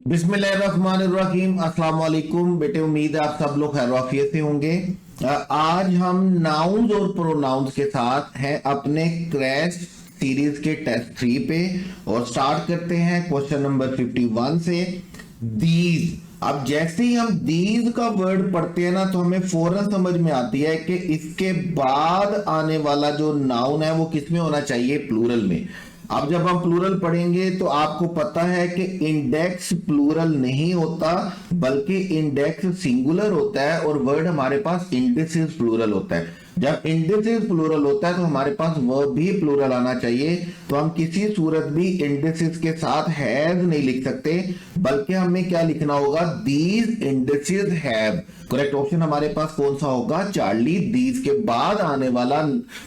बिस्मिल्लाहिर्रहमानिर्रहीम। अस्सलाम वालेकुम बेटे, उम्मीद है आप सब लोग खैरियत से होंगे। आज हम नाउन्स और प्रोनाउंस के साथ हैं अपने क्रैश सीरीज के टेस्ट 3 पे और स्टार्ट करते हैं क्वेश्चन नंबर 51 से। दीज, अब जैसे ही हम दीज का वर्ड पढ़ते हैं ना तो हमें फौरन समझ में आती है कि इसके बाद आने वाला जो नाउन है वो किसमें होना चाहिए, प्लूरल में। अब जब हम प्लूरल पढ़ेंगे तो आपको पता है कि इंडेक्स प्लूरल नहीं होता बल्कि इंडेक्स सिंगुलर होता है और वर्ड हमारे पास इंडिसेस प्लूरल होता है। जब इंडिसेस प्लूरल होता है तो हमारे पास वर्ब भी प्लूरल आना चाहिए। तो हम किसी सूरत भी इंडिसेस के साथ हैज नहीं लिख सकते बल्कि हमें क्या लिखना होगा, these indices have. Correct option हमारे पास कौन सा होगा, चार्ली। दीज के बाद आने वाला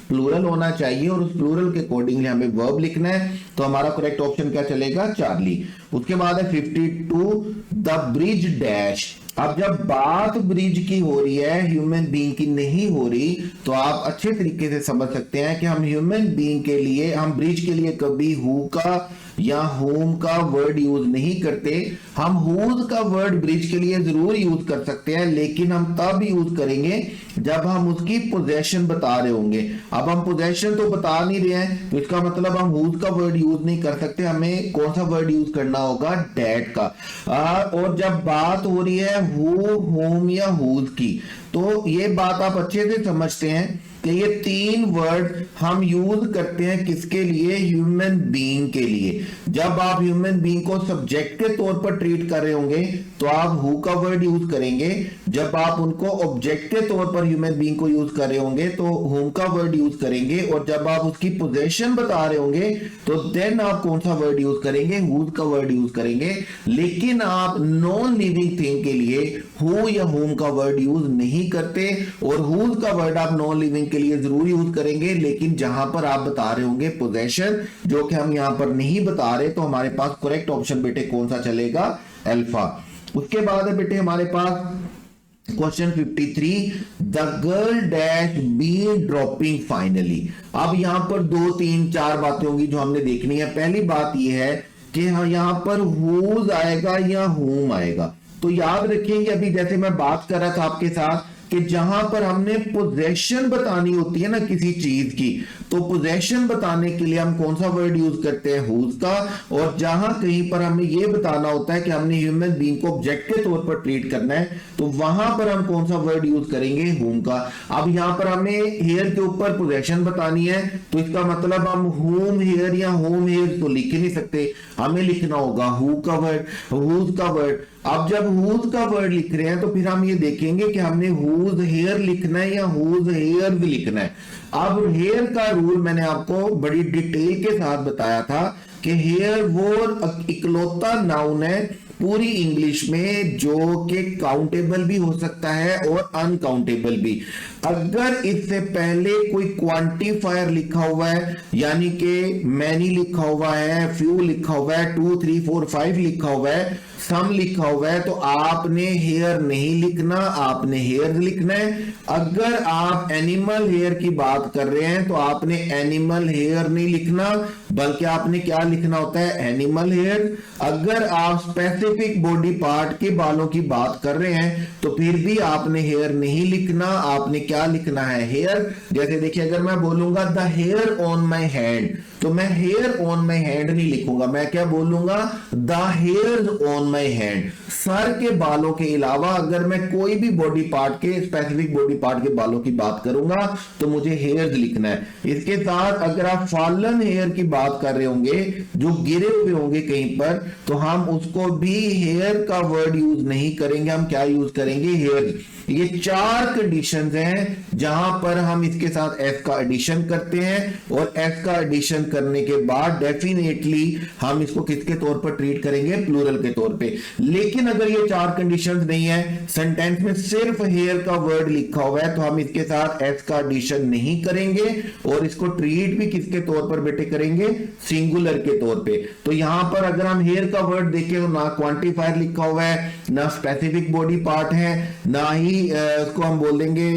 प्लूरल होना चाहिए और उस प्लूरल के अकॉर्डिंगली हमें वर्ब लिखना है। तो हमारा करेक्ट ऑप्शन क्या चलेगा, चार्ली। उसके बाद है 52, द ब्रिज डैश। अब जब बात ब्रिज की हो रही है, ह्यूमन बीइंग की नहीं हो रही, तो आप अच्छे तरीके से समझ सकते हैं कि हम ह्यूमन बीइंग के लिए, हम ब्रिज के लिए कभी हु का या होम का वर्ड यूज नहीं करते। हम हुज का वर्ड ब्रिज के लिए जरूर यूज कर सकते हैं, लेकिन हम तब यूज करेंगे जब हम उसकी पोजेशन बता रहे होंगे। अब हम पोजेशन तो बता नहीं रहे हैं तो इसका मतलब हम हुज का वर्ड यूज नहीं कर सकते। हमें कौन सा वर्ड यूज करना होगा, डैट का। और जब बात हो रही है हु, होम या हुज की, तो ये बात आप अच्छे से समझते हैं कि ये तीन वर्ड हम यूज करते हैं किसके लिए, ह्यूमन बीइंग के लिए। जब आप ह्यूमन बीइंग को सब्जेक्ट के तौर पर ट्रीट कर रहे होंगे तो आप हु का वर्ड यूज करेंगे। जब आप उनको ऑब्जेक्ट के तौर पर ह्यूमन बीइंग को यूज कर रहे होंगे तो होम का वर्ड यूज करेंगे। और जब आप उसकी पोजेशन बता रहे होंगे तो देन आप कौन सा वर्ड यूज करेंगे, हुज का वर्ड यूज करेंगे। लेकिन आप नॉन लिविंग थिंग के लिए हु या होम का वर्ड यूज नहीं करते और हुज का वर्ड आप नॉन लिविंग के लिए जरूर यूज करेंगे। लेकिन जहां पर आप बता रहे होंगे पोजेशन, जो कि हम यहां पर नहीं बता रहे, तो हमारे पास करेक्ट ऑप्शन बेटे कौन सा चलेगा, अल्फा। उसके बाद है बेटे हमारे पास question 53, the girl dash be dropping finally. अब यहां पर 2 3 4 बातें होंगी जो हमने देखनी है। पहली बात यह है कि हाँ, यहां पर हुज आएगा या होम आएगा। तो याद रखेंगे, अभी जैसे मैं बात कर रहा था आपके साथ कि जहां पर हमने पोजेशन बतानी होती है ना किसी चीज की, तो पोजेशन बताने के लिए हम कौन सा वर्ड यूज करते हैं, हुज का। और जहां कहीं पर हमें यह बताना होता है कि हमने ह्यूमन बीइंग को ऑब्जेक्ट के तौर पर ट्रीट करना है, तो वहां पर हम कौन सा वर्ड यूज करेंगे, होम का। अब यहां पर हमें हेयर के ऊपर पोजेशन बतानी है, तो इसका मतलब हम होम हेयर या होम हेयर तो लिख ही नहीं सकते, हमें लिखना होगा हु का वर्ड, हुज का वर्ड। अब जब हुज का वर्ड लिख रहे हैं तो फिर हम ये देखेंगे कि हमने हुज हेयर लिखना है या हुज हेयर्स लिखना है। अब हेयर का रूल मैंने आपको बड़ी डिटेल के साथ बताया था कि हेयर वो इकलौता नाउन है पूरी इंग्लिश में जो कि काउंटेबल भी हो सकता है और अनकाउंटेबल भी। अगर इससे पहले कोई क्वांटिफायर लिखा हुआ है, यानी कि मैनी लिखा हुआ है, फ्यू लिखा हुआ है, 2 3 4 5 लिखा हुआ है, सम लिखा हुआ है, तो आपने हेयर नहीं लिखना, आपने हेयर लिखना है। अगर आप एनिमल हेयर की बात कर रहे हैं तो आपने एनिमल हेयर नहीं लिखना बल्कि आपने क्या लिखना होता है, एनिमल हेयर। अगर आप स्पेसिफिक बॉडी पार्ट के बालों की बात कर रहे हैं तो फिर भी आपने हेयर नहीं लिखना, आपने क्या लिखना है, हेयर। जैसे देखिए, अगर मैं बोलूंगा the hair on my hand, तो मैं हेयर ऑन माई हैंड नहीं लिखूंगा, मैं क्या बोलूंगा, the hairs on my hand. Sir के बालों के अलावा अगर मैं कोई भी बॉडी पार्ट के, स्पेसिफिक बॉडी पार्ट के बालों की बात करूंगा तो मुझे हेयर्स लिखना है। इसके साथ अगर आप फॉलन हेयर की बात कर रहे होंगे जो गिरे हुए होंगे कहीं पर, तो हम उसको भी हेयर का वर्ड यूज नहीं करेंगे, हम क्या यूज करेंगे, हेयर। ये 4 कंडीशंस हैं जहां पर हम इसके साथ एस का एडिशन करते हैं और एस का एडिशन करने के बाद डेफिनेटली हम इसको किसके तौर पर ट्रीट करेंगे, प्लूरल के तौर पे। लेकिन अगर ये 4 कंडीशंस नहीं है, सेंटेंस में सिर्फ हेयर का वर्ड लिखा हुआ है, तो हम इसके साथ एस का एडिशन नहीं करेंगे और इसको ट्रीट भी किसके तौर पर बेटे करेंगे, सिंगुलर के तौर पे। तो यहां पर अगर हम हेयर का वर्ड देखें तो ना क्वांटिफायर लिखा हुआ है, ना स्पेसिफिक बॉडी पार्ट है, ना ही उसको हम बोलेंगे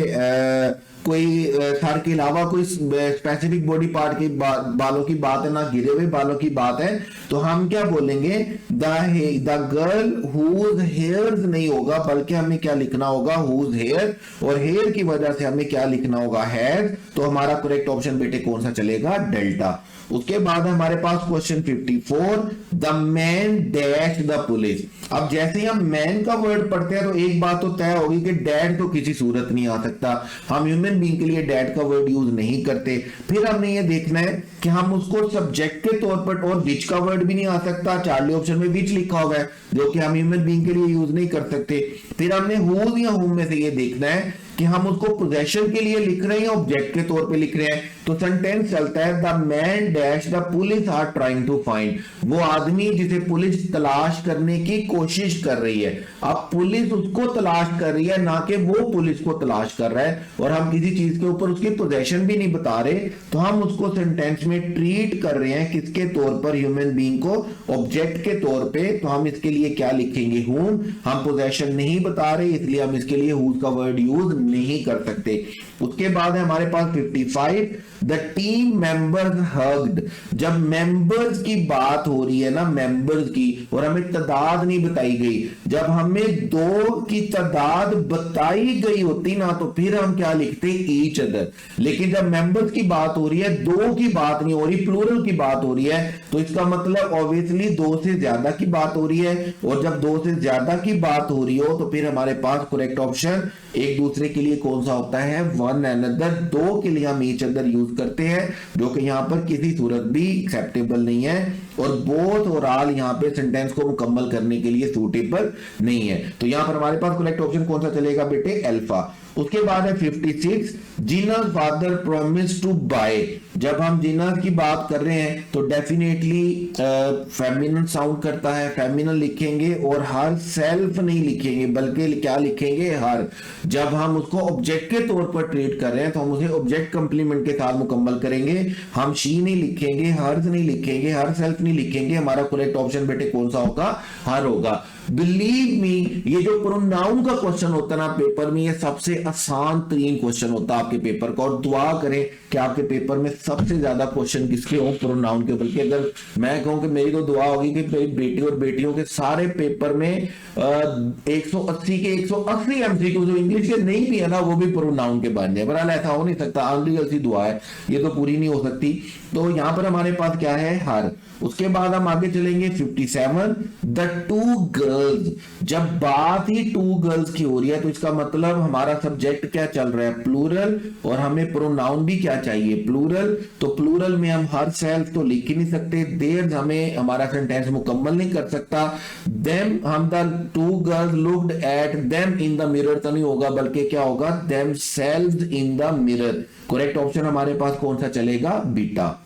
कोई सर के अलावा कोई स्पेसिफिक बॉडी पार्ट के बालों की बात है, ना गिरे हुए बालों की बात है, तो हम क्या बोलेंगे, द गर्ल हुज हेयर्स नहीं होगा, बल्कि हमें क्या लिखना होगा, हुज हेयर, और हेयर की वजह से हमें क्या लिखना होगा, हैज। तो हमारा करेक्ट ऑप्शन बेटे कौन सा चलेगा, डेल्टा। उसके बाद हमारे पास question 54, the man dash the police. अब जैसे ही हम मैन का वर्ड पढ़ते हैं तो एक बात तो तय होगी कि डैड तो किसी सूरत नहीं आ सकता, हम ह्यूमन बीइंग के लिए डैड का वर्ड यूज नहीं करते। फिर हमने ये देखना है कि हम उसको सब्जेक्ट के तौर पर, और विच का वर्ड भी नहीं आ सकता, चार्ली ऑप्शन में विच लिखा हुआ है जो कि हम ह्यूमन बीइंग के लिए यूज नहीं कर सकते। फिर हमने हुज या हुम में से ये देखना है कि हम उसको पोजेशन के लिए लिख रहे हैं या ऑब्जेक्ट के तौर पे लिख रहे हैं। तो सेंटेंस चलता है, the man dash the police are trying to find, वो आदमी जिसे पुलिस तलाश करने की कोशिश कर रही है। अब पुलिस उसको तलाश कर रही है, ना कि वो पुलिस को तलाश कर रहा है, और हम किसी चीज के ऊपर उसकी पोजेशन भी नहीं बता रहे, तो हम उसको सेंटेंस में ट्रीट कर रहे हैं किसके तौर पर, ह्यूमन बीइंग को ऑब्जेक्ट के तौर पे। तो हम इसके लिए क्या लिखेंगे, हुम। हम पोजेशन नहीं बता रहे, इसलिए हम इसके लिए हुज का वर्ड यूज नहीं कर सकते। उसके बाद है हमारे पास 55, द टीम मेंबर्स हग्ड। जब मेंबर्स की बात हो रही है ना, मेंबर्स की, और हमें तादाद नहीं बताई गई, जब हमें दो की तादाद बताई गई होती ना, तो फिर हम क्या लिखते, ईच अदर। लेकिन जब मेंबर्स की बात हो रही है, दो की बात नहीं हो रही, प्लूरल की बात हो रही है, तो इसका मतलब ऑब्वियसली दो से ज्यादा की बात हो रही है। और जब दो से ज्यादा की बात हो रही हो, तो फिर हमारे पास करेक्ट ऑप्शन एक दूसरे के लिए कौन सा होता है, वन अनदर। दो के लिए हम ईच अदर यूज करते हैं, जो कि यहां पर किसी सूरत भी एक्सेप्टेबल नहीं है, और बोथ और ऑल यहां पे सेंटेंस को मुकम्मल करने के लिए सूटेबल नहीं है। तो यहां पर हमारे पास करेक्ट ऑप्शन कौन सा चलेगा बेटे, अल्फा। उसके बाद है 56, जीना's फादर promised टू बाय। जब हम जीनास की बात कर रहे हैं तो डेफिनेटली फेमिनिन साउंड करता है, फेमिनिन लिखेंगे, और हर सेल्फ नहीं लिखेंगे, बल्कि क्या लिखेंगे, हर। जब हम उसको ऑब्जेक्ट के तौर पर ट्रीट कर रहे हैं तो हम उसे ऑब्जेक्ट कंप्लीमेंट के साथ मुकम्मल करेंगे। हम शी नहीं लिखेंगे, हर्स नहीं लिखेंगे, हर सेल्फ नहीं लिखेंगे। हमारा करेक्ट ऑप्शन बेटे कौन सा होगा, हर होगा। बिलीव मी, ये जो प्रोनाउन का क्वेश्चन होता है ना पेपर में, ये सबसे आसान तरीन क्वेश्चन होता है आपके पेपर का, और दुआ करें कि आपके पेपर में सबसे ज्यादा क्वेश्चन किसके हो, प्रोनाउन के। बल्कि अगर मैं कहूं कि मेरी तो दुआ होगी कि बेटी और बेटियों के सारे पेपर में 180 के 180 एमसीक्यू जो इंग्लिश के नहीं भी है ना, वो भी प्रोनाउन के बन जाए। बहरहाल ऐसा हो नहीं सकता, अनरियल सी दुआ है, ये तो पूरी नहीं हो सकती। तो यहां पर हमारे पास क्या है, हर। उसके बाद हम आगे चलेंगे 57, द टू गर्ल्स। जब बात ही टू गर्ल्स की हो रही है तो इसका मतलब हमारा सब्जेक्ट क्या चल रहा है, प्लूरल, और हमें प्रोनाउन भी क्या चाहिए, प्लूरल। तो प्लूरल में हम हर सेल्फ तो लिख ही नहीं सकते, देयर हमें हमारा सेंटेंस मुकम्मल नहीं कर सकता। देम, हम the two girls looked at them in the mirror तो नहीं होगा, बल्कि क्या होगा, themselves in the mirror. Correct option हमारे पास कौन सा चलेगा, बीटा।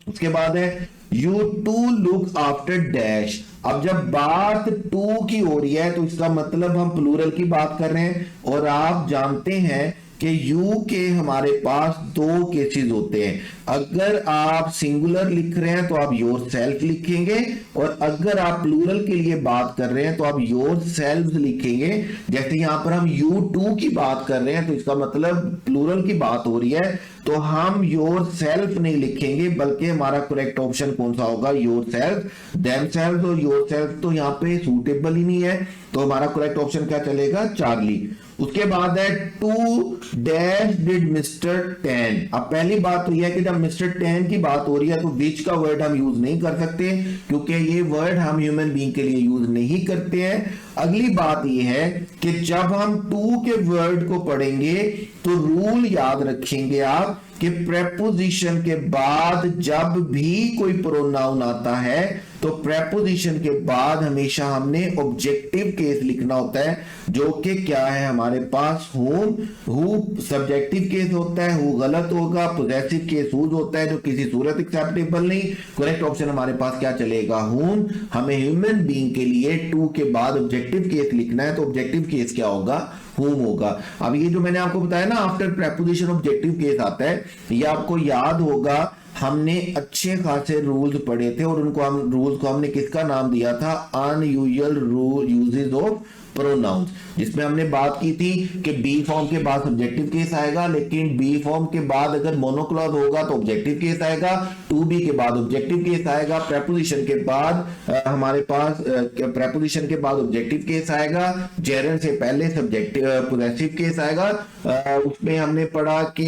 उसके बाद है you to look after dash. अब जब बात टू की हो रही है तो इसका मतलब हम प्लूरल की बात कर रहे हैं, और आप जानते हैं कि यू के हमारे पास दो केसेस होते हैं। अगर आप सिंगुलर लिख रहे हैं तो आप योर सेल्फ लिखेंगे, और अगर आप प्लूरल के लिए बात कर रहे हैं तो आप योर सेल्फ लिखेंगे। जैसे यहां पर हम यू टू की बात कर रहे हैं तो इसका मतलब प्लूरल की बात हो रही है, तो हम योर सेल्फ नहीं लिखेंगे, बल्कि हमारा करेक्ट ऑप्शन कौन सा होगा, योर सेल्फ। देम सेल्फ और योर सेल्फ तो यहां पे सूटेबल ही नहीं है, तो हमारा करेक्ट ऑप्शन क्या चलेगा, चार्ली। उसके बाद है to dash did mister ten. अब पहली बात तो यह है कि जब मिस्टर टेन की बात हो रही है तो विच का वर्ड हम यूज नहीं कर सकते, क्योंकि ये वर्ड हम ह्यूमन बीइंग के लिए यूज नहीं करते हैं। अगली बात यह है कि जब हम टू के वर्ड को पढ़ेंगे तो रूल याद रखेंगे आप कि प्रेपोजिशन के बाद जब भी कोई प्रोनाउन आता है तो प्रेपोजिशन के बाद हमेशा हमने ऑब्जेक्टिव केस लिखना होता है, जो कि क्या है हमारे पास, होम। हु सब्जेक्टिव केस होता है, हु गलत होगा, पॉजेसिव केस हुज होता है, जो किसी सूरत एक्सेप्टेबल नहीं। करेक्ट ऑप्शन हमारे पास क्या चलेगा, होम। हमें ह्यूमन बीइंग के लिए टू के बाद ऑब्जेक्टिव केस लिखना है, तो ऑब्जेक्टिव केस क्या होगा, होम होगा। अब ये जो मैंने आपको बताया ना, आफ्टर प्रेपोजिशन ऑब्जेक्टिव केस आता है, ये आपको याद होगा, हमने अच्छे खासे रूल्स पढ़े थे, और उनको हम रूल्स को हमने किसका नाम दिया था, unusual rule uses of pronouns, जिसमें हमने बात की थी कि बी फॉर्म के बाद सब्जेक्टिव केस आएगा, लेकिन बी फॉर्म के बाद अगर मोनोक्लॉज होगा तो ऑब्जेक्टिव केस आएगा, टू बी के बाद ऑब्जेक्टिव केस आएगा, प्रेपोजिशन के बाद हमारे पास प्रेपोजिशन के बाद ऑब्जेक्टिव केस आएगा, जेरेंड से पहले सब्जेक्टिव पोजेसिव केस आएगा। उसमें हमने पढ़ा कि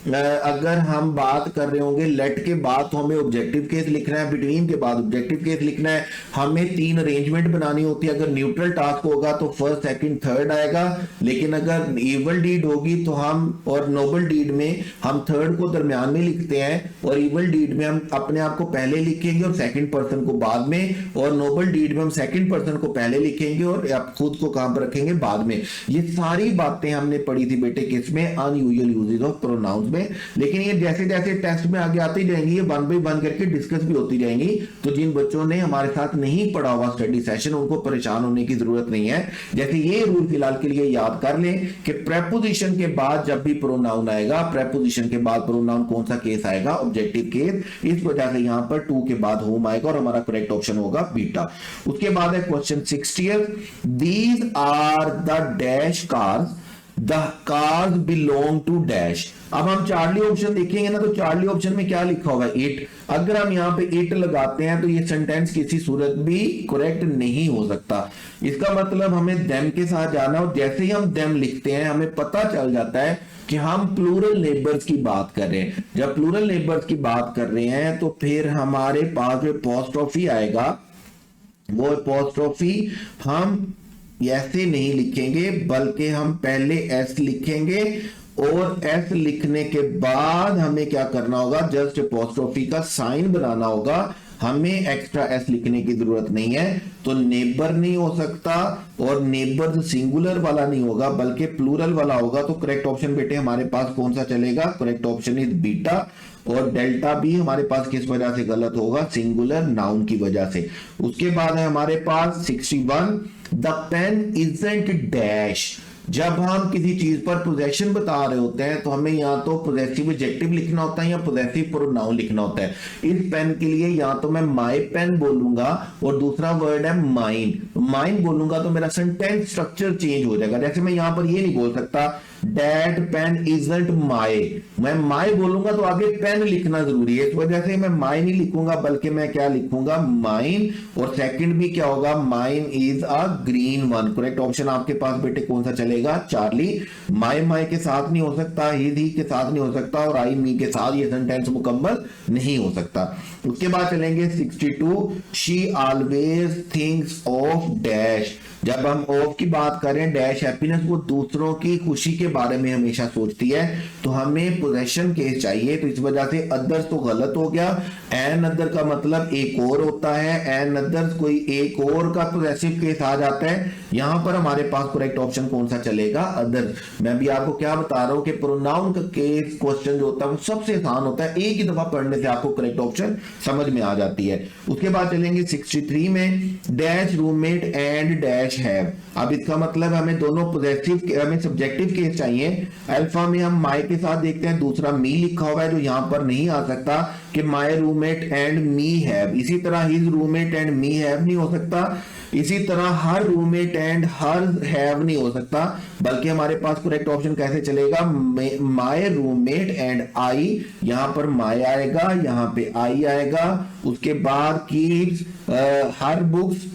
अगर हम बात कर रहे होंगे लेट के बाद तो हमें ऑब्जेक्टिव केस लिखना है, बिटवीन के बाद ऑब्जेक्टिव केस लिखना है, हमें 3 अरेंजमेंट बनानी होती है। अगर न्यूट्रल टास्क होगा तो फर्स्ट सेकंड थर्ड आएगा, लेकिन अगर इवल डीड होगी तो हम, और नोबल डीड में हम थर्ड को दरमियान में लिखते हैं, और इवल डीड में हम अपने आप को पहले लिखेंगे और सेकंड पर्सन को बाद में, और नोबल डीड में हम सेकंड पर्सन को पहले लिखेंगे और आप खुद को काम पर रखेंगे बाद में। ये सारी बातें हमने पढ़ी थी बेटे किसमें, अनयूजुअल यूजेस ऑफ प्रोनाउंस में। लेकिन ये जैसे जैसे टेस्ट में आगे आती जाएंगी, ये 1 बाय 1 करके डिस्कस भी होती जाएंगी। तो जिन बच्चों ने हमारे साथ नहीं पढ़ा हुआ स्टडी सेशन, उनको परेशान होने की जरूरत नहीं है। जैसे ये रूल फिलहाल के लिए याद कर लें कि प्रेपोजिशन के बाद जब भी प्रोनाउन आएगा, प्रेपोजिशन के बाद प्रोनाउन कौन सा केस आएगा, ऑब्जेक्टिव केस। इस वजह से यहां पर टू के बाद होम आएगा और हमारा करेक्ट ऑप्शन होगा बीटा। उसके बाद है question 60th, these are the dash cars, the cars belong to dash. अब हम चार्ली ऑप्शन देखेंगे ना, तो चार्ली ऑप्शन में क्या लिखा होगा, इट। अगर हम यहां पे इट लगाते हैं तो ये सेंटेंस किसी सूरत भी करेक्ट नहीं हो सकता। इसका मतलब हमें देम के साथ जाना, और जैसे ही हम देम लिखते हैं हमें पता चल जाता है कि हम प्लूरल नेबर्स की बात कर रहे हैं। जब प्लूरल नेबर्स की बात कर रहे हैं तो फिर हमारे पास जो अपोस्ट्रोफी आएगा, वो अपोस्ट्रोफी हम ऐसे नहीं लिखेंगे, बल्कि हम पहले एस लिखेंगे, और एस लिखने के बाद हमें क्या करना होगा, जस्ट अपोस्ट्रोफी का साइन बनाना होगा। हमें एक्स्ट्रा एस लिखने की जरूरत नहीं है। तो नेबर नहीं हो सकता, और नेबर सिंगुलर वाला नहीं होगा बल्कि प्लूरल वाला होगा। तो करेक्ट ऑप्शन बेटे हमारे पास कौन सा चलेगा, करेक्ट ऑप्शन इज बीटा। और डेल्टा भी हमारे पास किस वजह से गलत होगा, सिंगुलर नाउन की वजह से। उसके बाद है हमारे पास 61, द पेन इजंट डैश। जब हम किसी चीज पर पोजेशन बता रहे होते हैं तो हमें या तो पोजेसिव एडजेक्टिव लिखना होता है या पोजेसिव प्रोनाउन लिखना होता है। इस पेन के लिए या तो मैं माय पेन बोलूंगा और दूसरा वर्ड है माइन। माइन बोलूंगा तो मेरा सेंटेंस स्ट्रक्चर चेंज हो जाएगा। जैसे मैं यहां पर ये नहीं बोल सकता दैट पेन इजंट माय, मैं माय बोलूंगा तो आगे पेन लिखना जरूरी है, इस वजह से मैं माय नहीं लिखूंगा बल्कि मैं क्या लिखूंगा, माइन। और सेकंड भी क्या होगा, mine is a green one. Correct option आपके पास बेटे कौन सा चलेगा, चार्ली। माय माय के साथ नहीं हो सकता, ही के साथ नहीं हो सकता, और आई मी के साथ ये सेंटेंस मुकम्मल नहीं हो सकता। उसके बाद चलेंगे 62, she always thinks of dash. जब हम ऑफ की बात करें, डैश हैप्पीनेस, वो दूसरों की खुशी के बारे में हमेशा सोचती है, तो हमें पोजेशन केस चाहिए। तो इस वजह से अदर्स तो गलत हो गया। एन अदर का मतलब एक और होता है, एन अदर्स कोई एक और का पोजेसिव केस आ जाता है। यहां पर हमारे पास करेक्ट ऑप्शन कौन सा चलेगा, अदर्स। मैं भी आपको क्या बता रहा हूं कि प्रोनाउन का केस क्वेश्चन जो होता है वो सबसे आसान होता है, एक ही दफा पढ़ने से आपको करेक्ट ऑप्शन समझ में आ जाती है। उसके बाद चलेंगे 63 में, dash roommate and dash have. अब इसका मतलब हमें दोनों पॉजिटिव, हमें सब्जेक्टिव केस चाहिए। अल्फा में हम माय के साथ देखते हैं, दूसरा मी लिखा हुआ है जो यहां पर नहीं आ सकता कि my roommate and me have. इसी तरह his roommate and me have नहीं हो सकता। इसी तरह हर रूममेट एंड हर हैव नहीं हो सकता, बल्कि हमारे पास करेक्ट ऑप्शन कैसे चलेगा, माय रूममेट एंड आई। यहां पर माय आएगा, यहां पे आई आएगा। उसके बाद कीप्स हर बुक्स,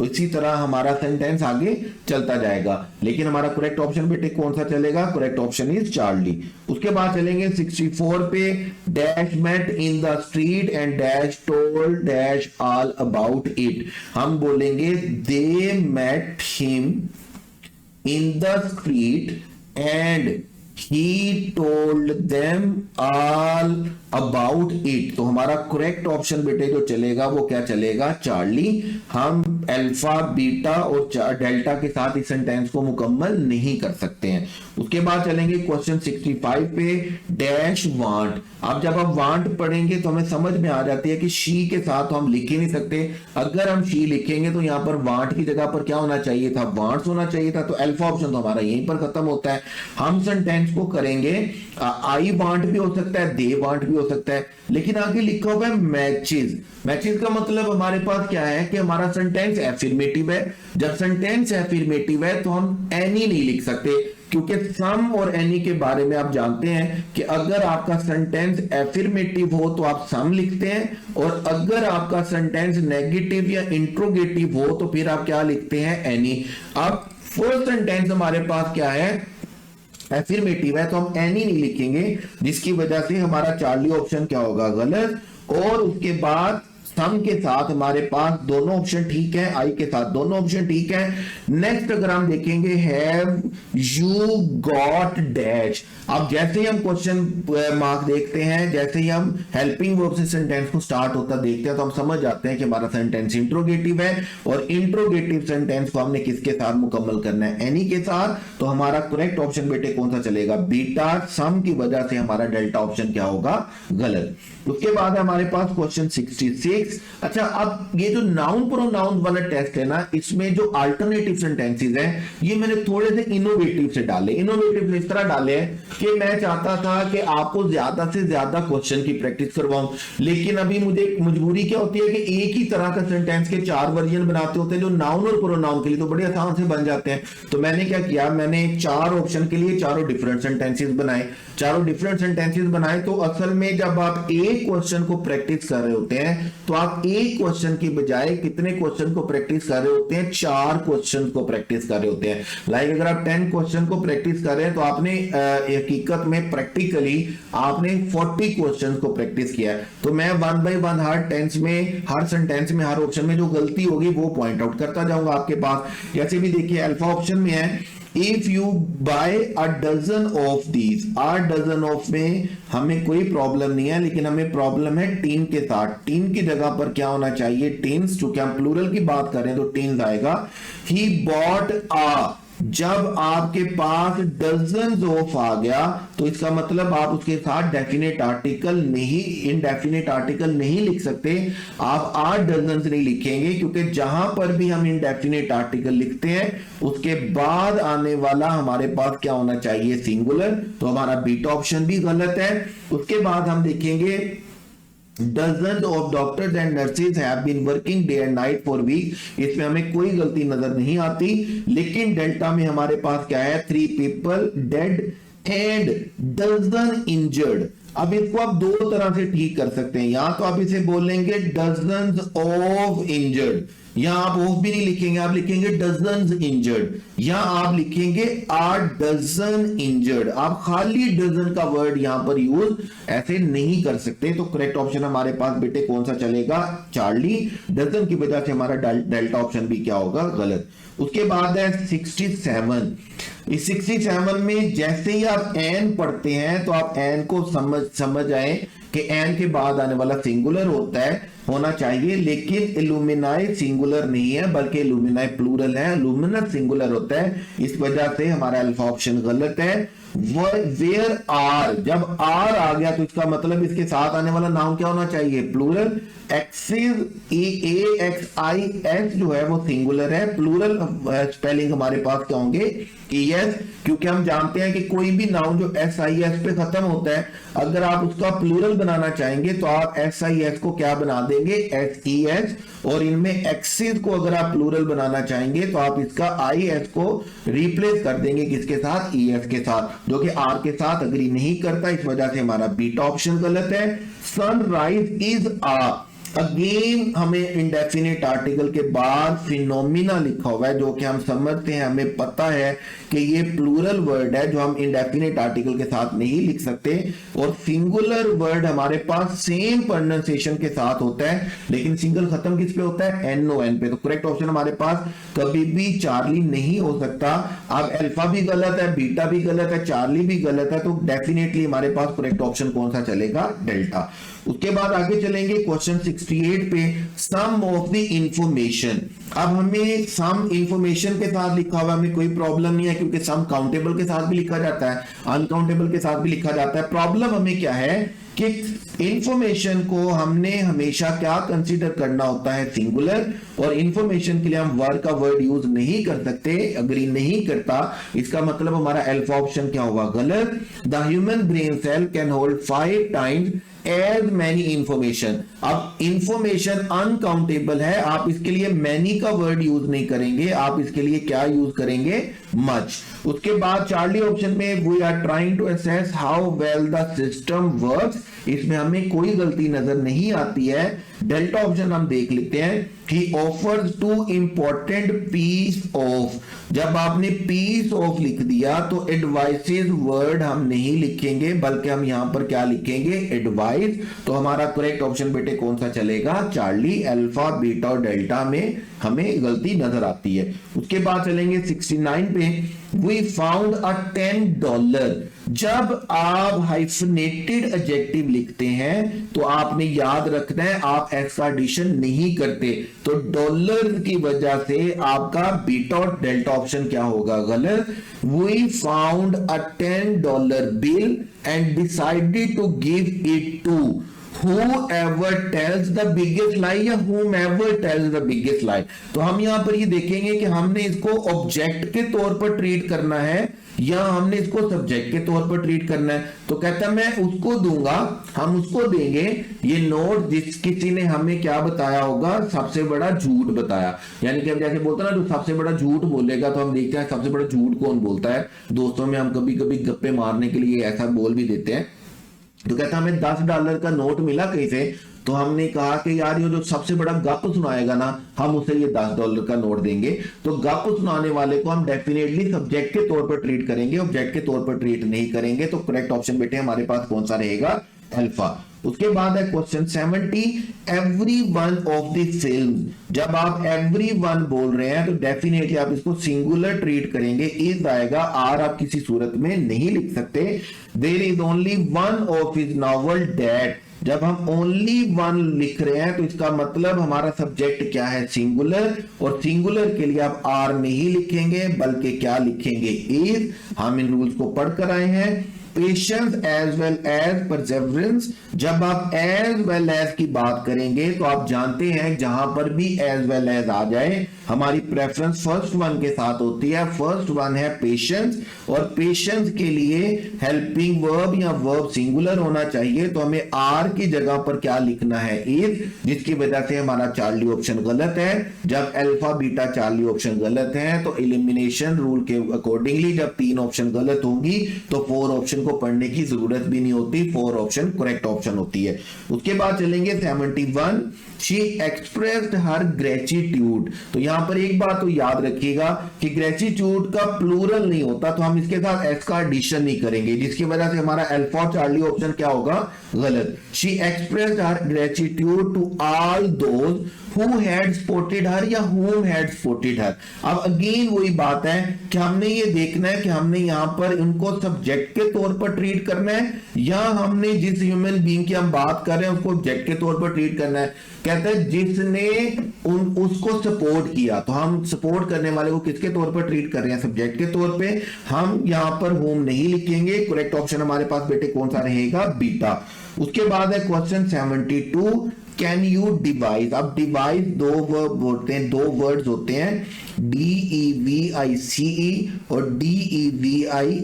इसी तरह हमारा सेंटेंस आगे चलता जाएगा। लेकिन हमारा करेक्ट ऑप्शन बेटे कौन सा चलेगा, करेक्ट ऑप्शन इज चार्ली। उसके बाद चलेंगे 64 पे, dash met in the street and dash told dash all about it. हम बोलेंगे they met him in the street and he told them all about it। तो हमारा करेक्ट ऑप्शन बेटे जो चलेगा वो क्या चलेगा, चार्ली। हम अल्फा, बीटा और डेल्टा के साथ इस सेंटेंस को मुकम्मल नहीं कर सकते हैं। उसके बाद चलेंगे क्वेश्चन 65 पे, डैश वांट। अब जब हम वांट पढ़ेंगे तो हमें समझ में आ जाती है कि शी के साथ तो हम लिख ही नहीं सकते। अगर हम शी लिखेंगे तो यहां पर वांट की जगह पर क्या होना चाहिए था, वांट्स होना चाहिए था। तो अल्फा ऑप्शन तो हमारा यहीं पर खत्म होता है। हम सेंटेंस को करेंगे, आई वांट भी हो सकता है, दे वांट भी हो सकता है, लेकिन आगे लिखा हुआ है मैचेस। मैचेस का मतलब हमारे पास क्या है कि हमारा सेंटेंस सेंटेंस एफर्मेटिव है, जब सेंटेंस एफर्मेटिव है तो हम एनी नहीं लिख सकते, क्योंकि सम और एनी के बारे में आप जानते हैं कि अगर आपका सेंटेंस एफर्मेटिव हो तो आप सम लिखते हैं, और अगर आपका सेंटेंस नेगेटिव या इंट्रोगेटिव हो तो फिर आप क्या लिखते हैं, एनी। अब फर्स्ट सेंटेंस हमारे पास क्या है, एफर्मेटिव है, तो हम एनी नहीं लिखेंगे, जिसकी वजह से हमारा चार्ली ऑप्शन क्या होगा, गलत। और उसके बाद सम के साथ हमारे पास दोनों ऑप्शन ठीक है, आई के साथ दोनों ऑप्शन ठीक है। नेक्स्ट अगर हम देखेंगे, हैव यू गॉट डैश। अब जैसे ही हम क्वेश्चन मार्क देखते हैं, जैसे ही हम हेल्पिंग वर्ब से सेंटेंस को स्टार्ट होता देखते हैं, तो हम समझ जाते हैं कि हमारा सेंटेंस इंट्रोगेटिव है, और इंट्रोगेटिव सेंटेंस को हमने किसके साथ मुकम्मल करना है, एनी के साथ। तो हमारा करेक्ट ऑप्शन बेटे कौन सा चलेगा, बीटा। सम की वजह से हमारा डेल्टा ऑप्शन क्या होगा, गलत। उसके बाद हमारे पास क्वेश्चन 66। अच्छा, अब ये जो नाउन प्रोनाउन वाला टेस्ट है ना, इसमें जो अल्टरनेटिव सेंटेंसेस हैं, ये मैंने थोड़े से इनोवेटिव से डाले। इनोवेटिव इस तरह डाले हैं कि मैं चाहता था कि आपको ज्यादा से ज्यादा क्वेश्चन की प्रैक्टिस करवाऊं, लेकिन अभी मुझे मजबूरी क्या होती है कि एक ही तरह का सेंटेंस के 4 वर्जन बनाते होते हैं, जो नाउन और प्रोनाउन के लिए तो बड़े आसान से बन जाते हैं। तो मैंने क्या किया, मैंने 4 ऑप्शन के लिए चारों डिफरेंट सेंटेंसेस बनाए, चारों डिफरेंट सेंटेंसेस बनाए। तो असल में जब आप एक क्वेश्चन को प्रैक्टिस कर रहे होते हैं, तो आप एक क्वेश्चन की बजाय कितने क्वेश्चन को प्रैक्टिस कर रहे होते हैं, 4 क्वेश्चन को प्रैक्टिस कर रहे होते हैं। लाइक अगर आप 10 क्वेश्चन को प्रैक्टिस कर रहे हैं, तो आपने हकीकत में प्रैक्टिकली आपने 40 क्वेश्चन को प्रैक्टिस किया है। तो मैं 1 बाय 1 हर टेंस में, हर सेंटेंस में, हर ऑप्शन में जो गलती होगी वो पॉइंट आउट करता जाऊंगा आपके पास। जैसे भी देखिए, अल्फा ऑप्शन में है, if you buy a dozen of these. 8 dozen of में हमें कोई प्रॉब्लम नहीं है, लेकिन हमें प्रॉब्लम है टीन के साथ। टीन की जगह पर क्या होना चाहिए, टीन्स। चूंकि हम प्लूरल की बात कर रहे हैं तो टीन्स आएगा। He bought a. जब आपके पास डजन्स ऑफ आ गया, तो इसका मतलब आप उसके साथ डेफिनेट आर्टिकल नहीं, इनडेफिनेट आर्टिकल नहीं लिख सकते। आप 8 डजन्स नहीं लिखेंगे, क्योंकि जहां पर भी हम इनडेफिनेट आर्टिकल लिखते हैं, उसके बाद आने वाला हमारे पास क्या होना चाहिए, सिंगुलर। तो हमारा बीटा ऑप्शन भी गलत है। उसके बाद हम देखेंगे, Dozens of doctors and nurses have been working day and night for weeks। इसमें हमें कोई गलती नजर नहीं आती, लेकिन डेल्टा में हमारे पास क्या है, 3 people dead and dozen injured। अब इसको आप 2 तरह से ठीक कर सकते हैं। या तो आप इसे बोलेंगे dozens of injured, या आप ऑफ भी नहीं लिखेंगे, आप लिखेंगे डजन्स इंजर्ड, या आप लिखेंगे 8 डजन इंजर्ड। आप खाली डजन का वर्ड यहां पर यूज ऐसे नहीं कर सकते। तो करेक्ट ऑप्शन हमारे पास बेटे कौन सा चलेगा, चार्ली। डजन की वजह से हमारा डेल्टा ऑप्शन भी क्या होगा, गलत। उसके बाद है 67। इस 67 में जैसे ही आप एन पढ़ते हैं, तो आप एन को समझ आए कि एन के बाद आने वाला सिंगुलर होना चाहिए, लेकिन इल्यूमिनाई सिंगुलर नहीं है, बल्कि इल्यूमिनाई प्लूरल है। लुमिनस सिंगुलर होता है, इस वजह से हमारा अल्फा ऑप्शन गलत है। वेयर आर, जब आर आ गया तो इसका मतलब इसके साथ आने वाला नाउन क्या होना चाहिए, प्लूरल। एक्सिस, EAXIS जो है वो सिंगुलर है। प्लूरल स्पेलिंग हमारे पास क्या होंगे, ES, क्योंकि हम जानते हैं कि कोई भी नाउन जो SIS पे खत्म होता है, अगर आप उसका प्लूरल बनाना चाहेंगे तो आप SIS को क्या बना देंगे, SES। और इनमें एक्सिस को अगर आप प्लूरल बनाना चाहेंगे तो आप इसका IS को रिप्लेस कर देंगे किसके साथ, ES के साथ, जो कि R के साथ अग्री नहीं करता। इस वजह से हमारा बीटा ऑप्शन गलत है। सनराइज इज अ, अगेन हमें इंडेफिनिट आर्टिकल के बाद फिनोमिना लिखा हुआ है, जो कि हम समझते हैं, हमें पता है कि ये प्लूरल वर्ड है जो हम इंडेफिनिट आर्टिकल के साथ नहीं लिख सकते। और सिंगुलर वर्ड हमारे पास सेम प्रोनाउंसिएशन के साथ होता है, लेकिन सिंगल खत्म किस पे होता है, NON पे। तो करेक्ट ऑप्शन हमारे पास कभी भी चार्ली नहीं हो सकता। अब अल्फा भी गलत है, बीटा भी गलत है, चार्ली भी गलत है, तो डेफिनेटली हमारे पास करेक्ट ऑप्शन कौन सा चलेगा, डेल्टा। उसके बाद आगे चलेंगे क्वेश्चन 68 पे, सम ऑफ द इंफॉर्मेशन। अब हमें सम इंफॉर्मेशन के साथ लिखा हुआ, हमें कोई प्रॉब्लम नहीं है, क्योंकि सम काउंटेबल के साथ भी लिखा जाता है, अनकाउंटेबल के साथ भी लिखा जाता है। प्रॉब्लम हमें क्या है कि इंफॉर्मेशन को हमने हमेशा क्या कंसीडर करना होता है, सिंगुलर। और इंफॉर्मेशन के लिए हम वर्ड का वर्ड यूज नहीं कर सकते, अग्री नहीं करता। इसका मतलब हमारा अल्फा ऑप्शन क्या होगा, गलत। The human brain cell can hold 5 times as many information. अब इंफॉर्मेशन अनकाउंटेबल है, आप इसके लिए मैनी का वर्ड यूज नहीं करेंगे, आप इसके लिए क्या यूज करेंगे, मच। उसके बाद चार्ली ऑप्शन में we are trying to assess how well the system works, इसमें हमें कोई गलती नजर नहीं आती है। डेल्टा ऑप्शन हम देख लेते हैं, he offers two important piece of, जब आपने piece of लिख दिया तो advices वर्ड हम नहीं लिखेंगे, बल्कि हम यहां पर क्या लिखेंगे, एडवाइस। तो हमारा करेक्ट ऑप्शन बेटे कौन सा चलेगा, चार्ली। अल्फा बीटा और डेल्टा में हमें गलती नजर आती है। उसके बाद चलेंगे 69 पे, we found a $10। जब आप हाइफनेटेड एडजेक्टिव लिखते हैं तो आपने याद रखना है आप एक्स्ट्रा एडिशन नहीं करते, तो डॉलर की वजह से आपका बीटा और डेल्टा ऑप्शन क्या होगा, गलत। we found a $10 bill and decided to give it to whoever tells the biggest lie या whomever tells the biggest lie। तो हम यहां पर ये देखेंगे कि हमने इसको ऑब्जेक्ट के तौर पर ट्रीट करना है या हमने इसको सब्जेक्ट के तौर पर ट्रीट करना है। तो कहता है मैं उसको दूंगा, हम उसको देंगे ये नोट जिस किसी ने हमें क्या बताया होगा, सबसे बड़ा झूठ बताया। यानी कि हम जैसे बोलते हैं ना, जो सबसे बड़ा झूठ बोलेगा, तो हम देखते हैं सबसे बड़ा झूठ कौन बोलता है। दोस्तों में हम कभी कभी गप्पे मारने के लिए ऐसा बोल भी देते हैं। तो कहता हमें $10 का नोट मिला कहीं से, तो हमने कहा कि यार ये जो सबसे बड़ा गप सुनाएगा ना, हम उसे ये $10 का नोट देंगे। तो गप सुनाने वाले को हम डेफिनेटली सब्जेक्ट के तौर पर ट्रीट करेंगे, ऑब्जेक्ट के तौर पर ट्रीट नहीं करेंगे। तो करेक्ट ऑप्शन बेटे हमारे पास कौन सा रहेगा, अल्फा। उसके बाद है question 70, every one of the film. जब आप एवरी वन बोल रहे हैं तो डेफिनेटली आप इसको सिंगुलर ट्रीट करेंगे, इज आएगा, आर आप किसी सूरत में नहीं लिख सकते। There is only one of his novel that, जब हम ओनली वन लिख रहे हैं तो इसका मतलब हमारा सब्जेक्ट क्या है, सिंगुलर, और सिंगुलर के लिए आप आर नहीं लिखेंगे बल्कि क्या लिखेंगे, इज। हम इन रूल्स को पढ़कर आए हैं। Patience as well as perseverance, जब आप एज वेल एज की बात करेंगे तो आप जानते हैं जहां पर भी एज वेल एज आ जाए हमारी प्रेफरेंस फर्स्ट वन के साथ होती है। फर्स्ट वन है पेशेंस, और पेशेंस के लिए हेल्पिंग वर्ब या वर्ब सिंगुलर होना चाहिए, तो हमें आर की जगह पर क्या लिखना है, इज, जिसकी वजह से हमारा चार्ली ऑप्शन गलत है। जब अल्फा बीटा चार्ली ऑप्शन गलत है तो एलिमिनेशन रूल के अकॉर्डिंगली जब 3 ऑप्शन गलत होंगी तो 4 ऑप्शन को पढ़ने की जरूरत भी नहीं होती, 4 ऑप्शन करेक्ट ऑप्शन होती है। उसके बाद चलेंगे 71, शी एक्सप्रेस्ड हर ग्रेटिट्यूड। तो यहां पर एक बात तो याद रखिएगा कि ग्रेटिट्यूड का प्लूरल नहीं होता, तो हम इसके साथ एस का एडिशन नहीं करेंगे, जिसकी वजह से हमारा अल्फा चार्ली ऑप्शन क्या होगा, गलत। She expressed her gratitude to all those who had spotted her या whom had spotted her। अब अगेन वही बात है कि हमने ये देखना है कि हमने यहां पर इनको सब्जेक्ट के तौर पर ट्रीट करना है या हमने जिस ह्यूमन बीइंग की हम बात कर रहे हैं उसको ऑब्जेक्ट के तौर पर ट्रीट करना है। कहते हैं जिसने उसको सपोर्ट किया, तो हम सपोर्ट करने वाले को किसके तौर पर ट्रीट कर रहे हैं, सब्जेक्ट के तौर पे। हम यहां पर whom नहीं लिखेंगे, करेक्ट ऑप्शन हमारे पास बेटे कौन सा रहेगा, बीटा। उसके बाद है क्वेश्चन 72, कैन यू डिवाइस। अब डिवाइस दो वर्ब होते हैं, 2 वर्ड्स होते हैं, DEVICE और DEVISE।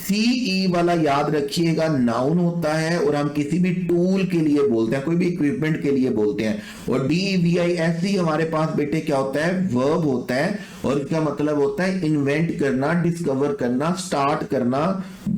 सीई वाला याद रखिएगा नाउन होता है और हम किसी भी टूल के लिए बोलते हैं, कोई भी इक्विपमेंट के लिए बोलते हैं, और DEVISE हमारे पास बेटे क्या होता है, वर्ब होता है, और इसका मतलब होता है इन्वेंट करना, डिस्कवर करना, स्टार्ट करना,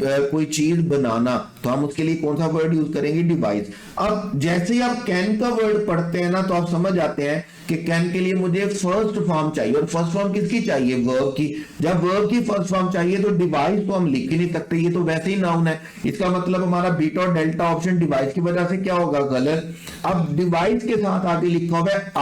कोई चीज बनाना। तो हम उसके लिए कौन सा वर्ड यूज करेंगे, डिवाइस। अब जैसे ही आप कैन का वर्ड पढ़ते हैं ना, तो आप समझ आते हैं कि कैन के लिए मुझे फर्स्ट फॉर्म चाहिए, और फर्स्ट फॉर्म किसकी चाहिए, वर्ब की। जब वर्ब की फर्स्ट फॉर्म चाहिए तो डिवाइस तो हम लिख ही नहीं सकते, ये तो वैसे ही नाउन है। इसका मतलब हमारा बीटा और डेल्टा ऑप्शन डिवाइस की वजह से क्या होगा, गलत। अब डिवाइस के साथ आगे लिखा हुआ है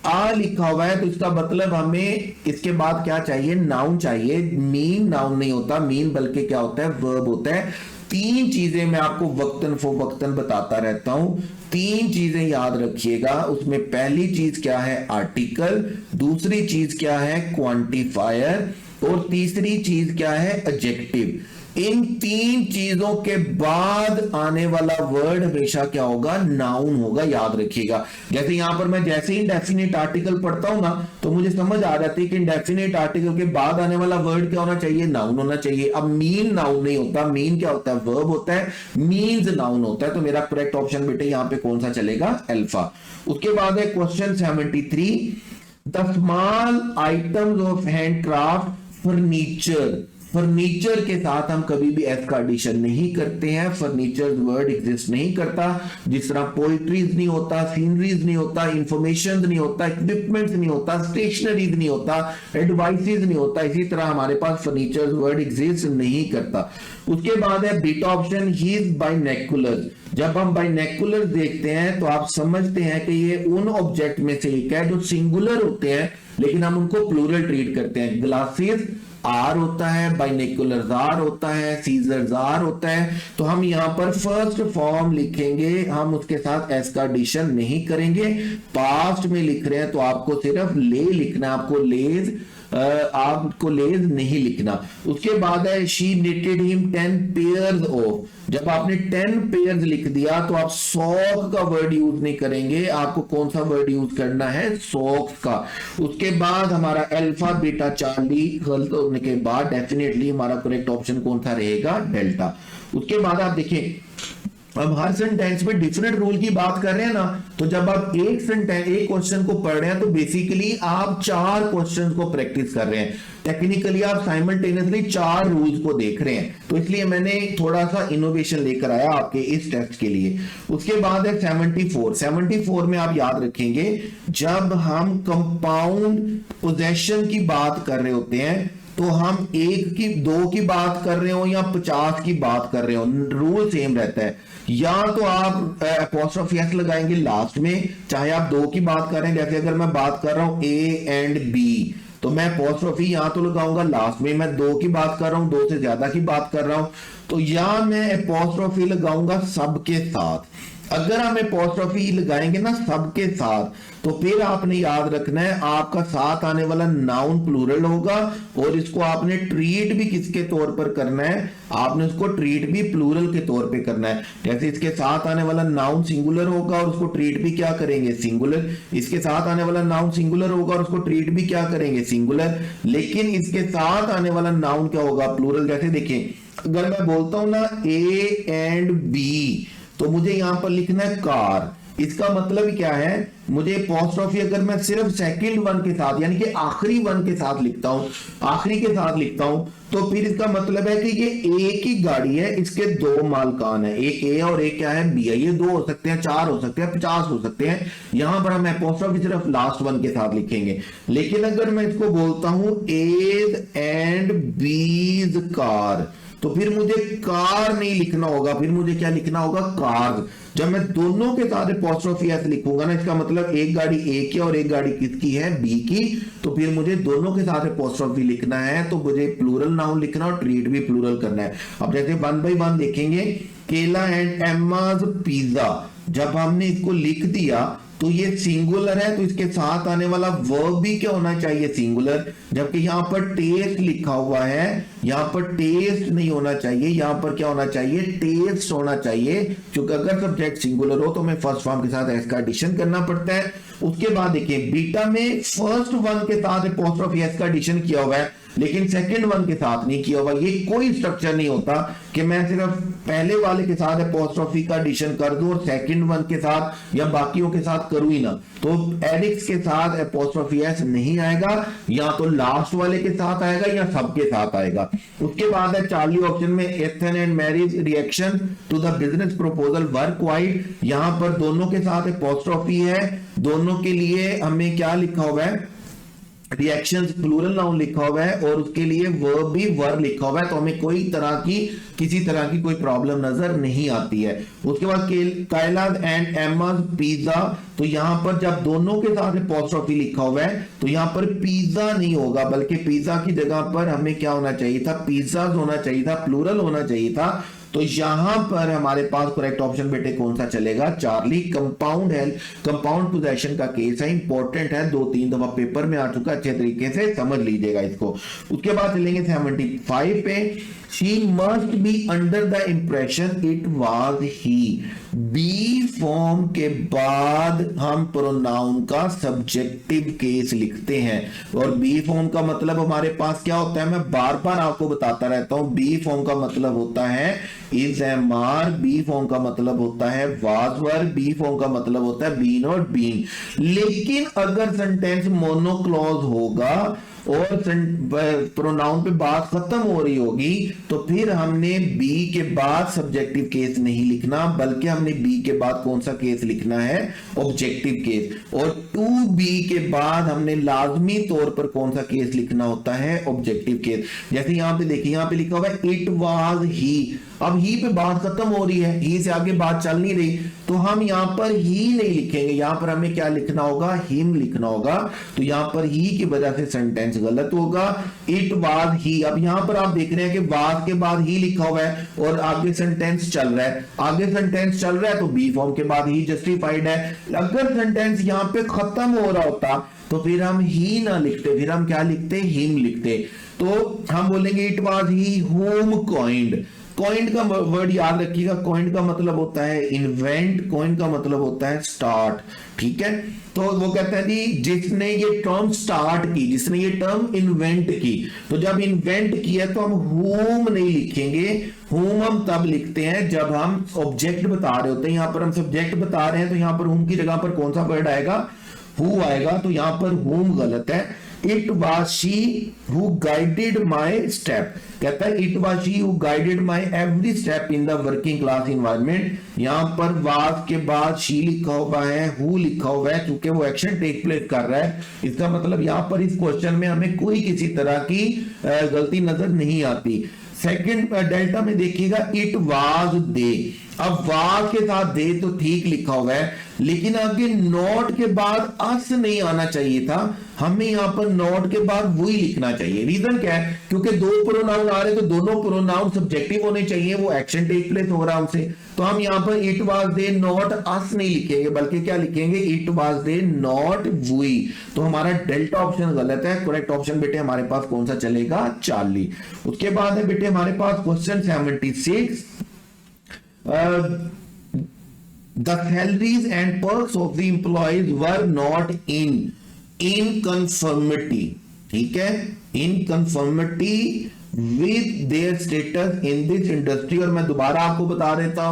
आ लिखा हुआ है, तो इसका मतलब हमें इसके बाद क्या चाहिए, नाउन चाहिए। मीन नाउन नहीं होता, मीन बल्कि क्या होता है, वर्ब होता है। 3 चीजें मैं आपको वक्तन फवक्तन बताता रहता हूं, 3 चीजें याद रखिएगा। उसमें पहली चीज क्या है, आर्टिकल, दूसरी चीज क्या है, क्वांटिफायर, और तीसरी चीज क्या है, एडजेक्टिव। इन तीन चीजों के बाद आने वाला वर्ड हमेशा क्या होगा, नाउन होगा, याद रखिएगा। जैसे यहां पर मैं जैसे ही इंडेफिनिट आर्टिकल पढ़ता हूं ना, तो मुझे समझ आ जाती है कि इंडेफिनिट आर्टिकल के बाद आने वाला वर्ड क्या होना चाहिए, नाउन होना चाहिए। अब मीन नाउन नहीं होता, मीन क्या होता है, वर्ब होता है, मीन्स नाउन होता है। तो मेरा करेक्ट ऑप्शन बेटे यहां पे कौन सा चलेगा, अल्फा। उसके बाद है question 73, the small items of handcraft furniture. Furniture के साथ हम कभी भी एस का एडिशन नहीं करते हैं, फर्नीचर वर्ड एग्जिस्ट नहीं करता। जिस तरह पोइट्रीज नहीं होता, सीनरीज नहीं होता, इंफॉर्मेशन नहीं होता, इक्विपमेंट्स नहीं होता, स्टेशनरीज नहीं होता, एडवाइसेस नहीं होता, इसी तरह हमारे पास फर्नीचर वर्ड एग्जिस्ट नहीं करता। उसके बाद है बीटा ऑप्शन, ही इज बाइनेकुलर। जब हम बाइनेकुलर देखते हैं तो आप समझते हैं कि ये उन ऑब्जेक्ट में से एक है जो सिंगुलर होते हैं लेकिन हम उनको प्लूरल ट्रीट करते हैं। ग्लासेस आर होता है, बाइनेकुलर आर होता है, सीजर्स आर होता है। तो हम यहां पर फर्स्ट फॉर्म लिखेंगे, हम उसके साथ एस का एडिशन नहीं करेंगे। पास्ट में लिख रहे हैं तो आपको सिर्फ ले लिखना, आपको लेज नहीं लिखना। उसके बाद है she knitted him 10 pairs of. जब आपने 10 पेयर्स लिख दिया तो आप सॉक का वर्ड यूज नहीं करेंगे, आपको कौन सा वर्ड यूज करना है, सॉक्स का। उसके बाद हमारा अल्फा बीटा चार्ली गलत होने के बाद डेफिनेटली हमारा करेक्ट ऑप्शन कौन सा रहेगा, डेल्टा। उसके बाद आप देखिए, अब हर सेंटेंस में डिफरेंट रूल की बात कर रहे हैं ना, तो जब आप एक क्वेश्चन को पढ़ रहे हैं तो बेसिकली आप 4 क्वेश्चन को प्रैक्टिस कर रहे हैं। टेक्निकली आप साइमल्टेनियसली 4 रूल्स को देख रहे हैं, तो इसलिए मैंने थोड़ा सा इनोवेशन लेकर आया आपके इस टेस्ट के लिए। उसके बाद है 74 में आप याद रखेंगे, जब हम कंपाउंड पोजेशन की बात कर रहे होते हैं तो हम 1 की 2 की बात कर रहे हो या 50 की बात कर रहे हो, रूल सेम रहता है। या तो आप अपॉस्ट्रोफी एस लगाएंगे लास्ट में, चाहे आप 2 की बात कर रहे हैं। जैसे अगर मैं बात कर रहा हूं ए एंड बी, तो मैं अपॉस्ट्रोफी यहां तो लगाऊंगा लास्ट में। मैं 2 की बात कर रहा हूं, 2 से ज्यादा की बात कर रहा हूं, तो या मैं अपॉस्ट्रोफी लगाऊंगा सबके साथ। अगर हम अपॉस्ट्रोफी लगाएंगे ना सबके साथ, तो फिर आपने याद रखना है आपका साथ आने वाला नाउन प्लूरल होगा, और इसको आपने ट्रीट भी किसके तौर पर करना है, आपने उसको ट्रीट भी प्लूरल के तौर पे करना है। जैसे इसके साथ आने वाला नाउन सिंगुलर होगा और उसको ट्रीट भी क्या करेंगे, सिंगुलर। इसके साथ आने वाला नाउन सिंगुलर होगा और उसको ट्रीट भी क्या करेंगे, सिंगुलर। लेकिन इसके साथ आने वाला नाउन क्या होगा, प्लूरल। जैसे देखिए, अगर मैं बोलता हूं ना ए एंड बी, तो मुझे यहां पर लिखना है कार। इसका मतलब क्या है, मुझे अपॉस्ट्रोफी अगर मैं सिर्फ सेकंड वन के साथ यानी कि आखिरी वन के साथ लिखता हूं, आखिरी के साथ लिखता हूं, तो फिर इसका मतलब है कि ये एक ही गाड़ी है, इसके 2 मालकान है, एक ए और एक क्या है, बी है। ये 2 हो सकते हैं, 4 हो सकते हैं, 50 हो सकते हैं। यहां पर हम अपॉस्ट्रोफी सिर्फ लास्ट वन के साथ लिखेंगे। लेकिन अगर मैं इसको बोलता हूं एज एंड बीज कार, तो फिर मुझे कार नहीं लिखना होगा, फिर मुझे क्या लिखना होगा, कार। जब मैं दोनों के साथ अपॉस्ट्रोफी एस लिखूंगा ना, इसका मतलब एक गाड़ी ए की और एक गाड़ी किसकी है, बी की, तो फिर मुझे दोनों के साथ अपॉस्ट्रोफी लिखना है, तो मुझे प्लूरल नाउन लिखना और ट्रीट भी प्लूरल करना है। अब जैसे 1 बाय 1 देखेंगे, केला एंड एम्माज पिज्जा, जब हमने इसको लिख दिया तो ये सिंगुलर है, तो इसके साथ आने वाला वर्ब भी क्या होना चाहिए, सिंगुलर। जबकि यहां पर टेस्ट लिखा हुआ है, यहां पर टेस्ट नहीं होना चाहिए, यहां पर क्या होना चाहिए, टेस्ट होना चाहिए। क्योंकि अगर सब्जेक्ट सिंगुलर हो तो हमें फर्स्ट फॉर्म के साथ एस का एडिशन करना पड़ता है। उसके बाद देखिए, बीटा में फर्स्ट वन के साथ अपॉस्ट्रोफी एस का एडिशन किया हुआ है, लेकिन सेकंड वन के साथ नहीं किया हुआ। ये कोई स्ट्रक्चर नहीं होता कि मैं सिर्फ पहले वाले के साथ अपॉस्ट्रोफी का एडिशन कर दूं और सेकंड वन के साथ या बाकियों के साथ करूं ही ना। तो एडिक्स के साथ अपॉस्ट्रोफी एस नहीं आएगा, या तो लास्ट वाले के साथ आएगा या सबके साथ आएगा। उसके बाद है चार्ली ऑप्शन में, Ethan and Mary's reaction to the business proposal were quite. यहां पर दोनों के साथ अपॉस्ट्रोफी है, दोनों के लिए हमें क्या लिखा हुआ है, रिएक्शंस प्लूरल नाउन लिखा हुआ है, और उसके लिए वर्ब भी वर लिखा हुआ है, तो हमें कोई तरह की किसी तरह की कोई प्रॉब्लम नजर नहीं आती है। उसके बाद कायलाद एंड एम्माज पिज्जा, तो यहां पर जब दोनों के साथ अपॉस्ट्रोफी लिखा हुआ है तो यहां पर पिज्जा नहीं होगा, बल्कि पिज्जा की जगह पर हमें क्या होना चाहिए था, पिज्जाज होना चाहिए था, प्लूरल होना चाहिए था। तो यहां पर हमारे पास करेक्ट ऑप्शन बेटे कौन सा चलेगा, चार्ली। कंपाउंड है, कंपाउंड पोजेशन का केस है, इंपॉर्टेंट है, 2-3 दफा पेपर में आ चुका, अच्छे तरीके से समझ लीजिएगा इसको। उसके बाद चलेंगे 75 पे, She must be under the impression it was he. B form के बाद हम प्रोनाउन का सब्जेक्टिव केस लिखते हैं, और बी फॉर्म का मतलब हमारे पास क्या होता है, मैं बार बार आपको बताता रहता हूं। बी फॉर्म का मतलब होता है is, am, are. B form का मतलब होता है वाज, वर। बी फॉर्म का मतलब होता है बीन और बीइंग। लेकिन अगर सेंटेंस मोनोक्लॉज होगा और प्रोनाउन पे बात खत्म हो रही होगी, तो फिर हमने बी के बाद सब्जेक्टिव केस नहीं लिखना, बल्कि हमने बी के बाद कौन सा केस लिखना है, ऑब्जेक्टिव केस। और टू बी के बाद हमने लाजमी तौर पर कौन सा केस लिखना होता है, ऑब्जेक्टिव केस। जैसे यहां पे देखिए, यहां पे लिखा हुआ है इट वाज ही। अब ही पे बात खत्म हो रही है, ही से आगे बात चल नहीं रही, तो हम यहां पर ही नहीं लिखेंगे, यहां पर हमें क्या लिखना होगा, हिम लिखना होगा। तो यहां पर ही की वजह से सेंटेंस गलत होगा, इट वाज ही। अब यहां पर आप देख रहे हैं कि वाज के बाद ही लिखा हुआ है और आगे सेंटेंस चल रहा है, आगे सेंटेंस चल रहा है तो बी फॉर्म के बाद ही जस्टिफाइड है। अगर सेंटेंस यहां पे खत्म हो रहा होता तो फिर हम ही ना लिखते, फिर हम क्या लिखते, हिम लिखते। तो हम बोलेंगे it was he home coined. Coined का वर्ड याद रखिएगा, कॉइंड का मतलब होता है इन्वेंट, कॉइंड का मतलब होता है स्टार्ट। ठीक है, तो वो कहता है जी जिसने ये टर्म स्टार्ट की, जिसने ये टर्म इन्वेंट की। तो जब इन्वेंट किया तो हम होम नहीं लिखेंगे, होम हम तब लिखते हैं जब हम ऑब्जेक्ट बता रहे होते हैं। यहां पर हम सब्जेक्ट बता रहे हैं, तो यहां पर होम की जगह पर कौन सा वर्ड आएगा, हु आएगा। तो यहां पर होम गलत है। It was she who guided my step, कहता है it was she who guided my every step in the working class environment. यहां पर वाज के बाद शी लिखा हुआ है, हु लिखा हुआ है, क्योंकि वो एक्शन टेक प्लेस कर रहा है। इसका मतलब यहां पर इस क्वेश्चन में हमें कोई किसी तरह की गलती नजर नहीं आती। सेकंड डेल्टा में देखिएगा इट वाज दे। अब वाज के साथ दे तो ठीक लिखा हुआ है, लेकिन आगे नॉट के बाद अस नहीं आना चाहिए था, हमें यहां पर नॉट के बाद वही लिखना चाहिए। रीजन क्या है, क्योंकि दो प्रोनाउन आ रहे तो दोनों प्रोनाउन सब्जेक्टिव होने चाहिए, वो एक्शन टेक प्लेस हो रहा है उनसे। तो हम यहां पर it was they not us नहीं लिखेंगे, बल्कि क्या लिखेंगे, it was they not we. तो हमारा डेल्टा ऑप्शन गलत है। करेक्ट ऑप्शन बेटे हमारे पास कौन सा चलेगा, चार्ली। उसके बाद है बेटे हमारे पास question 76। The salaries and perks of the employees were not in conformity, ठीक है, in conformity with their status in this industry। और मैं दोबारा आपको बता रहा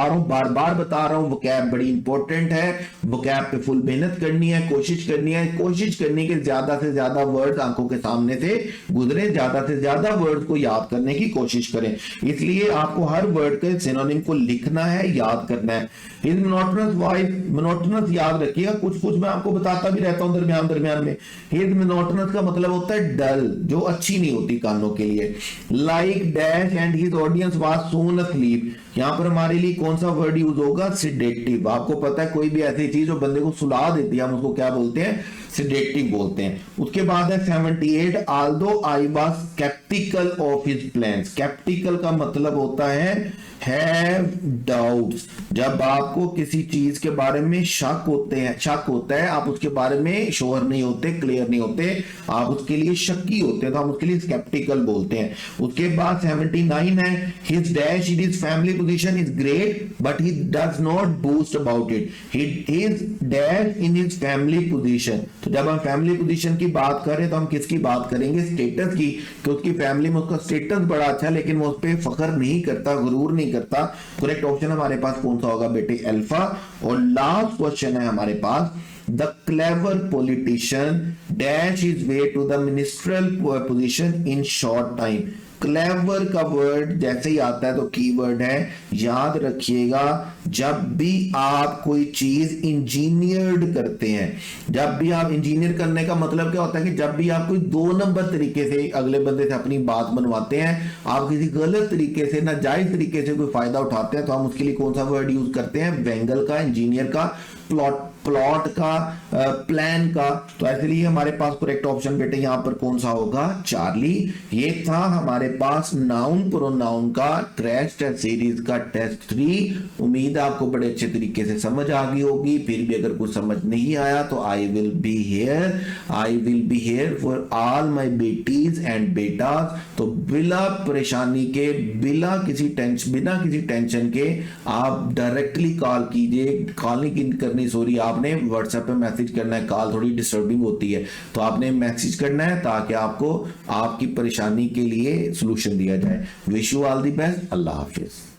हूं, बार बार बता रहा हूं, वोकैब बड़ी इंपॉर्टेंट है, वोकैब पे फुल मेहनत करनी है, कोशिश करनी कि ज्यादा से ज्यादा वर्ड्स आंखों के सामने से गुजरे, ज्यादा से ज्यादा वर्ड्स को याद करने की कोशिश करें। इसलिए आपको हर वर्ड के सिनोनिम को लिखना है, याद करना है। His monotonous voice, monotonous याद रखिएगा, कुछ मैं आपको बताता भी रहता हूं दरमियान में। His monotonous का मतलब होता है डल, जो अच्छी नहीं होती कानों के लिए। Like dash and his audience was soon asleep। यहां पर हमारे लिए कौन सा वर्ड यूज होगा, सिडेटिव। आपको पता है कोई भी ऐसी चीज जो बंदे को सुला देती है हम उसको क्या बोलते हैं, सिडेटिव बोलते हैं। उसके बाद है 78, although I was skeptical of his plans। skeptical का मतलब होता है हैव डाउट्स। जब आपको किसी चीज के बारे में शक होता है, आप उसके बारे में श्योर नहीं होते, क्लियर नहीं होते, आप उसके लिए शक्की होते हैं, तो हम उसके लिए स्केप्टिकल बोलते हैं। उसके बाद 79 है, his dash in his family position is great but he does not boast about it। his dash in his family position। तो जब हम फैमिली पोजीशन की बात करें तो हम किसकी बात करेंगे, स्टेटस की, कि उसकी फैमिली में उसका स्टेटस बड़ा अच्छा है, लेकिन वो उस पर फख्र नहीं करता, गुरूर नहीं करता। करेक्ट ऑप्शन हमारे पास कौन सा होगा बेटे, अल्फा। और लास्ट क्वेश्चन है हमारे पास, the clever politician dash is way to the ministerial position in short time. Clever का वर्ड जैसे ही आता है तो कीवर्ड है, याद रखिएगा। जब भी आप कोई चीज इंजीनियर्ड करते हैं, जब भी आप इंजीनियर करने का मतलब क्या होता है कि जब भी आप कोई 2 नंबर तरीके से अगले बंदे से अपनी बात बनवाते हैं, आप किसी गलत तरीके से, नाजायज तरीके से कोई फायदा उठाते हैं, तो हम उसके लिए कौन सा वर्ड यूज करते हैं, वेंगल का, इंजीनियर का, प्लॉट का, प्लान का। तो इसलिए हमारे पास करेक्ट ऑप्शन बेटे यहां पर कौन सा होगा, चार्ली। ये था हमारे पास नाउन प्रोनाउन का क्रैश टेस्ट सीरीज का टेस्ट 3। उम्मीद है आपको बड़े अच्छे तरीके से समझ आ गई होगी। फिर भी अगर कुछ समझ नहीं आया तो I will be here for all my बेटीज एंड बेटाज। तो बिना परेशानी के, बिना किसी टेंशन के आप डायरेक्टली कॉल कीजिए। कॉल नहीं करनी, सॉरी, आपने व्हाट्सएप पे मैसेज करना है। कॉल थोड़ी डिस्टर्बिंग होती है, तो आपने मैसेज करना है ताकि आपको आपकी परेशानी के लिए सॉल्यूशन दिया जाए। Wish you all the best. Allah Hafiz.